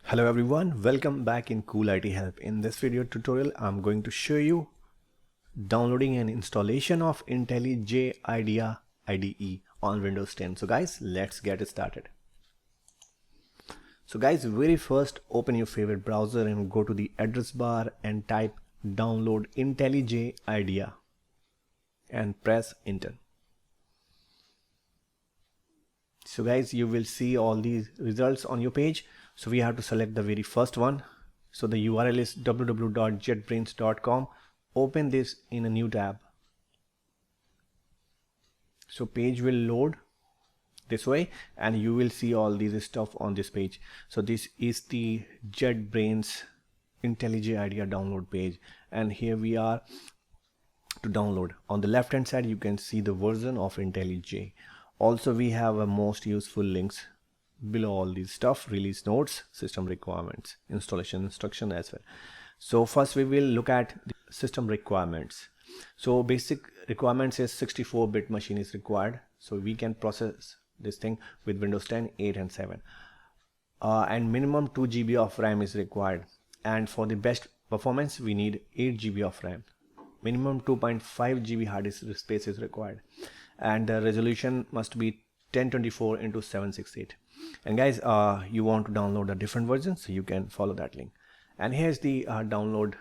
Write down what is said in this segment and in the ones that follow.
Hello everyone, welcome back in Cool IT Help. In this video tutorial, I'm going to show you downloading and installation of IntelliJ IDEA IDE on Windows 10. So guys, let's get started. So guys, very first open your favorite browser and go to the address bar and type download IntelliJ IDEA and press enter. So guys, you will see all these results on your page. So we have to select the very first one. So the URL is www.jetbrains.com. Open this in a new tab. So page will load this way and you will see all these stuff on this page. So this is the JetBrains IntelliJ IDEA download page, and here we are to download. On the left hand side you can see the version of IntelliJ. Also we have a most useful links below all these stuff: release notes, system requirements, installation instruction as well. So first we will look at the system requirements. So basic requirements is 64-bit machine is required, so we can process this thing with Windows 10, 8 and 7, and minimum 2 GB of RAM is required, and for the best performance we need 8 GB of RAM. Minimum 2.5 GB hard disk space is required, and the resolution must be 1024 into 768. And guys, you want to download a different version, so you can follow that link. And here's the download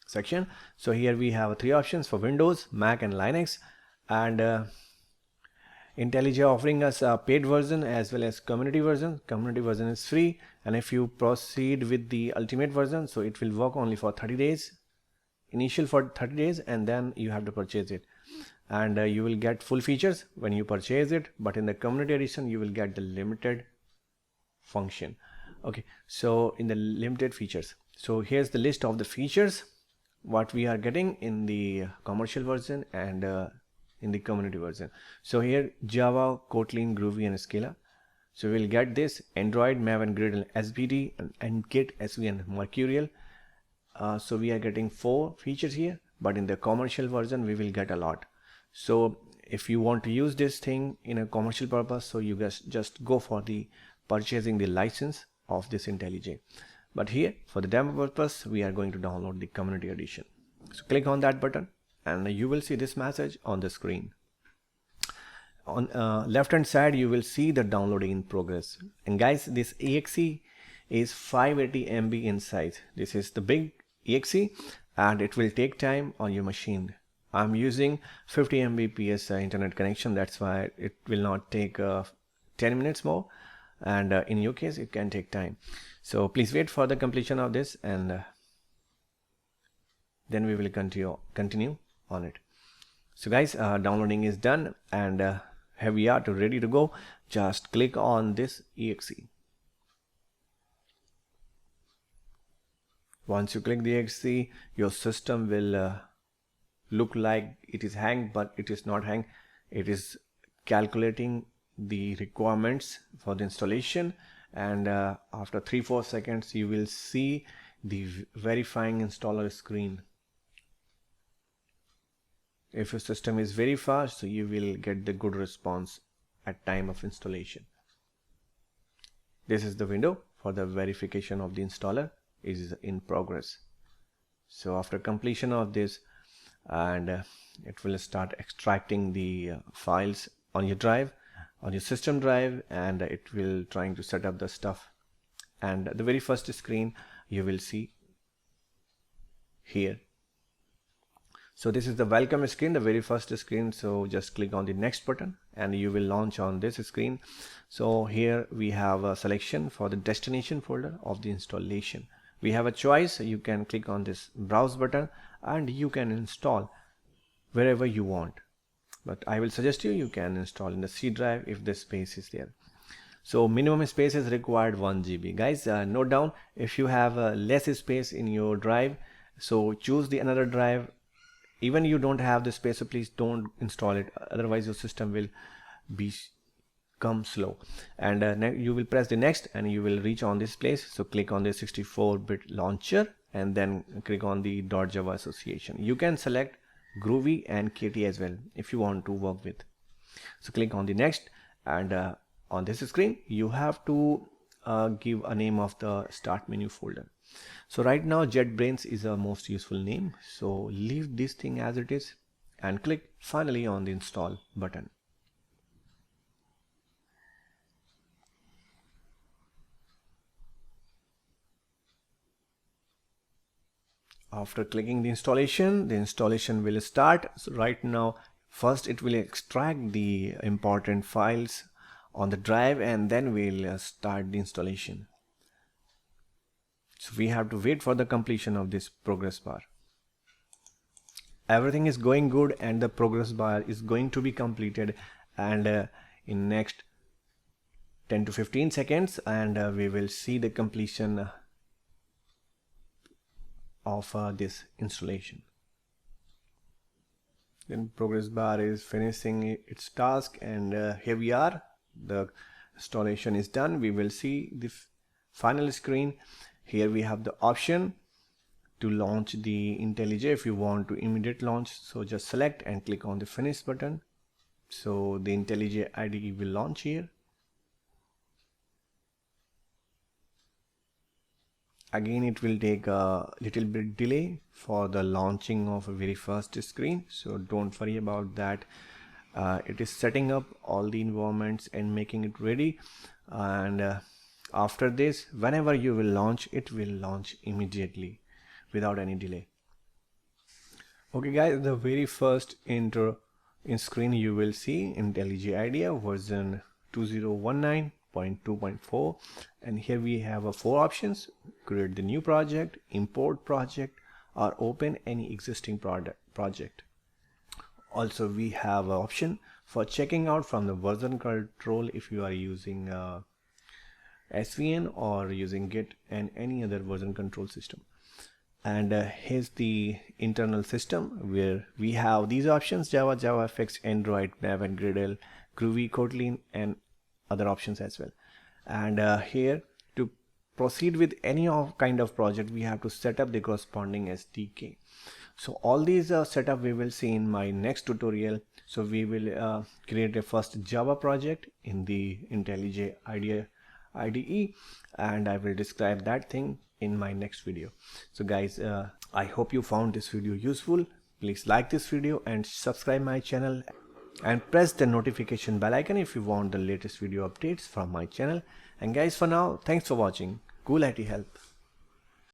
section. So here we have 3 options for Windows, Mac and Linux, and IntelliJ offering us a paid version as well as community version. Community version is free, and if you proceed with the ultimate version, so it will work only for 30 days, initial for 30 days, and then you have to purchase it, and you will get full features when you purchase it, but in the community edition you will get the limited function. Okay, so in the limited features, so here's the list of the features what we are getting in the commercial version and in the community version. So here Java, Kotlin, Groovy and Scala. So we'll get this Android, Maven, Gradle, SBD and Git, SV and Mercurial. So we are getting 4 features here, but in the commercial version we will get a lot. So if you want to use this thing in a commercial purpose, so you guys just go for the purchasing the license of this IntelliJ. But here for the demo purpose we are going to download the community edition. So click on that button and you will see this message on the screen. On left hand side you will see the downloading in progress, and guys, this exe is 580 MB in size. This is the big exe and it will take time on your machine. I'm using 50 Mbps internet connection, that's why it will not take 10 minutes more, and in your case it can take time. So please wait for the completion of this, and then we will continue on it. So guys, downloading is done, and here we are ready to go. Just click on this exe. Once you click the exe, your system will look like it is hanged, but it is not hanged. It is calculating the requirements for the installation, and after 3-4 seconds you will see the verifying installer screen. If your system is very fast, so you will get the good response at time of installation. This is the window for the verification of the installer is in progress. So after completion of this, and it will start extracting the files on your drive, on your system drive, and it will trying to set up the stuff. And the very first screen you will see here. So this is the welcome screen, the very first screen. So just click on the next button and you will launch on this screen. So here we have a selection for the destination folder of the installation. We have a choice. You can click on this browse button and you can install wherever you want, but I will suggest you can install in the C drive if the space is there. So minimum space is required 1 GB. Guys, note down, if you have less space in your drive, so choose the another drive. Even you don't have the space, so please don't install it, otherwise your system will become slow. And you will press the next and you will reach on this place. So click on the 64-bit launcher and then click on the .java association. You can select Groovy and KT as well if you want to work with. So click on the next, and on this screen you have to give a name of the start menu folder. So right now JetBrains is a most useful name, so leave this thing as it is and click finally on the install button. After clicking the installation will start. So right now, first it will extract the important files on the drive and then we'll start the installation. So we have to wait for the completion of this progress bar. Everything is going good and the progress bar is going to be completed, and in next 10 to 15 seconds, and we will see the completion of this installation. Then progress bar is finishing its task, and here we are, the installation is done. We will see the final screen. Here we have the option to launch the IntelliJ if you want to immediate launch, so just select and click on the finish button. So the IntelliJ IDE will launch here. Again, it will take a little bit delay for the launching of a very first screen, so don't worry about that. It is setting up all the environments and making it ready, and after this, whenever you will launch, it will launch immediately without any delay. Okay guys, the very first intro in screen you will see IntelliJ IDEA version 2019.2.4, and here we have 4 options: create the new project, import project, or open any existing project. Also we have an option for checking out from the version control if you are using SVN or using Git and any other version control system. And here's the internal system where we have these options: Java, JavaFX, Android, Maven, Gradle, Groovy, Kotlin, and other options as well. And here, to proceed with any kind of project, we have to set up the corresponding SDK. So all these setup we will see in my next tutorial. So we will create a first Java project in the IntelliJ IDE, and I will describe that thing in my next video. So guys, I hope you found this video useful. Please like this video and subscribe my channel and press the notification bell icon if you want the latest video updates from my channel. And guys, for now, thanks for watching. Cool IT Help.